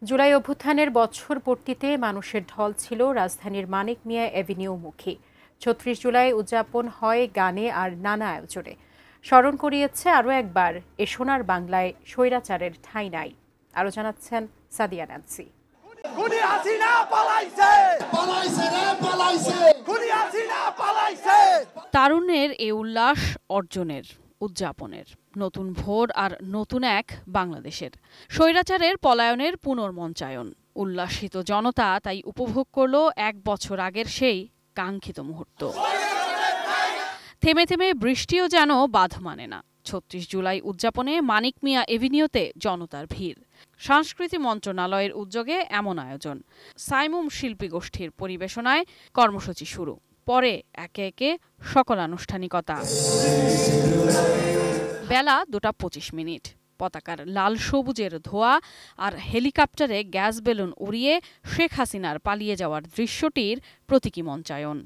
জুলাই অভ্যুত্থানের বছর পূর্তিতে মানুষের ঢল ছিল রাজধানীর মানিক মিয়া এভিনিউ মুখী। ৩৬ জুলাই উদযাপন হয় গানে আর নানা আয়োজনে। স্মরণ করিয়েছে আরও একবার এ সোনার বাংলায় স্বৈরাচারের ঠাঁই নাই। আরও জানাচ্ছেন সাদিয়া ন্যান্সি। তারুণ্যের এ উল্লাস অর্জনের, উদযাপনের, নতুন ভোর আর নতুন এক বাংলাদেশের। স্বৈরাচারের পলায়নের পুনর্মঞ্চায়ন। উল্লাসিত জনতা তাই উপভোগ করল এক বছর আগের সেই কাঙ্ক্ষিত মুহূর্ত। থেমে থেমে বৃষ্টিও যেন বাঁধ মানে না। ৩৬ জুলাই উদযাপনে মানিক মিয়া এভিনিউতে জনতার ভিড়। সংস্কৃতি মন্ত্রণালয়ের উদ্যোগে এমন আয়োজন। সাইমুম শিল্পী গোষ্ঠীর পরিবেশনায় কর্মসূচি শুরু। পরে একে একে সকল আনুষ্ঠানিকতা। বেলা ২:২৫। পতাকার লাল সবুজের ধোয়া আর হেলিকপ্টারে গ্যাস বেলুন উড়িয়ে শেখ হাসিনার পালিয়ে যাওয়ার দৃশ্যটির প্রতীকী মঞ্চায়ন।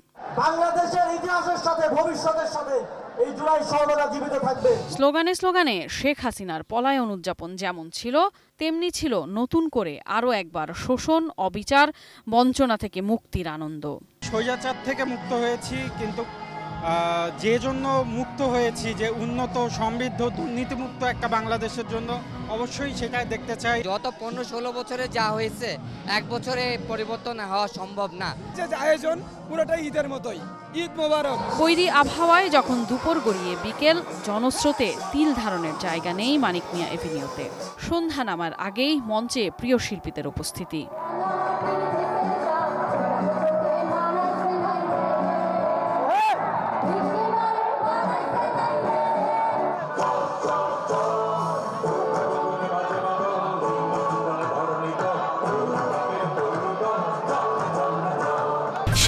বাংলাদেশের ইতিহাসের সাথে ভবিষ্যতের সাথে এই জুলাই সর্বদা জীবিত থাকবে। স্লোগানে স্লোগানে শেখ হাসিনার পলায়ন উদযাপন যেমন ছিল, তেমনি ছিল নতুন করে আরও একবার শোষণ, অবিচার, বঞ্চনা থেকে মুক্তির আনন্দ। স্বৈরাচার থেকে মুক্ত হয়েছি, কিন্তু যে জন্য মুক্ত হয়েছি, যে উন্নত, সমৃদ্ধ, দুর্নীতিমুক্ত একটা বাংলাদেশের জন্য, অবশ্যই সেটাই দেখতে চাই। গত 15-16 বছরে যা হয়েছে এক বছরে পরিবর্তন হওয়া সম্ভব না। যে আয়োজন পুরোটাই ঈদের মতোই। ঈদ মোবারক। বৈরী আবহাওয়ায় যখন দুপুর গড়িয়ে বিকেল, জনস্রোতে তিল ধারণের জায়গা নেই মানিক মিয়া এভিনিউতে। সন্ধ্যা নামার আগেই মঞ্চে প্রিয় শিল্পীদের উপস্থিতি।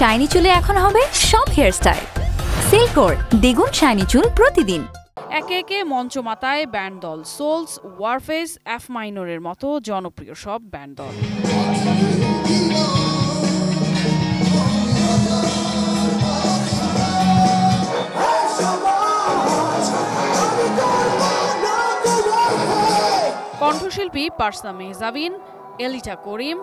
শাইনি চুলে এখন হবে সব হেয়ারস্টাইল। সিল্কোর দ্বিগুণ শাইনি চুল প্রতিদিন। একে একে মঞ্চমাতায় ব্যান্ড দল সোলস, ওয়ারফেস, এফ মাইনরের মতো জনপ্রিয় সব ব্যান্ড দল। কণ্ঠশিল্পী পারসা মেহজাবিন, এলিটা করিম,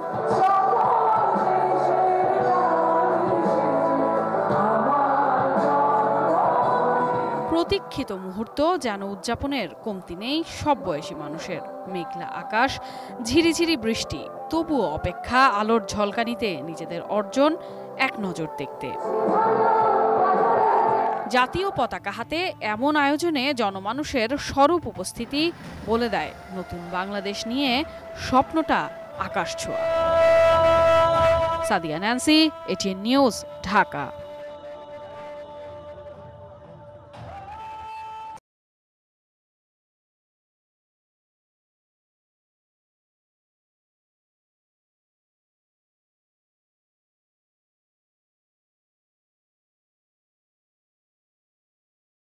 প্রতীক্ষিত মুহূর্ত যেন উদযাপনের কমতি নেই সব বয়সী মানুষের। মেঘলা আকাশ, ঝিরিঝিরি বৃষ্টি, তবুও অপেক্ষা আলোর ঝলকানিতে নিজেদের অর্জন এক নজর দেখতে। জাতীয় পতাকা হাতে এমন আয়োজনে জনমানুষের স্বরূপ উপস্থিতি বলে দেয় নতুন বাংলাদেশ নিয়ে স্বপ্নটা আকাশ ছোঁয়া। Sadia Nancy, ATN news, Dhaka.